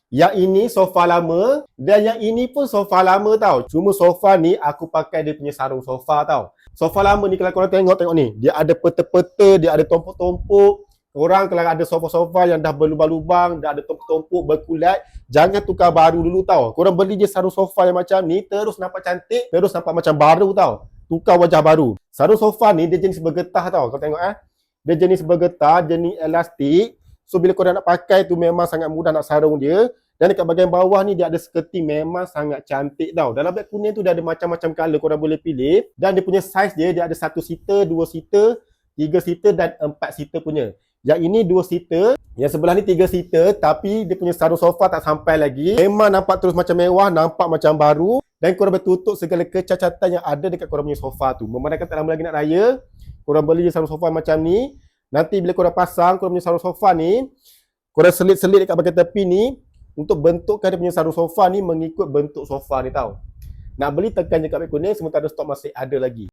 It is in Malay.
Yang ini sofa lama dan yang ini pun sofa lama tau. Cuma sofa ni aku pakai dia punya sarung sofa tau. Sofa lama ni kalau korang tengok ni, dia ada peta-peta, dia ada tumpuk-tumpuk. Korang kalau ada sofa-sofa yang dah berlubang-lubang, dah ada tumpuk-tumpuk, berkulat, jangan tukar baru dulu tau. Korang beli je sarung sofa yang macam ni, terus nampak cantik, terus nampak macam baru tau. Tukar wajah baru. Sarung sofa ni dia jenis bergetah tau. Kau tengok dia jenis bergetah, jenis elastik. So bila korang nak pakai tu memang sangat mudah nak sarung dia. Dan dekat bahagian bawah ni dia ada skirting, memang sangat cantik tau. Dalam beg kuning tu dia ada macam-macam colour korang boleh pilih. Dan dia punya size dia ada 1 seater, 2 seater, 3 seater dan 4 seater punya. Yang ini 2 seater, yang sebelah ni 3 seater, tapi dia punya sarung sofa tak sampai lagi. Memang nampak terus macam mewah, nampak macam baru. Dan korang boleh tutup segala kecacatan yang ada dekat korang punya sofa tu. Memandangkan tak lama lagi nak raya, korang beli sarung sofa macam ni. Nanti bila korang pasang korang punya sarung sofa ni, korang selit-selit dekat bahagian tepi ni untuk bentukkan dia punya sarung sofa ni mengikut bentuk sofa ni tau. Nak beli tekan je kat beg kuning, sementara stok masih ada lagi.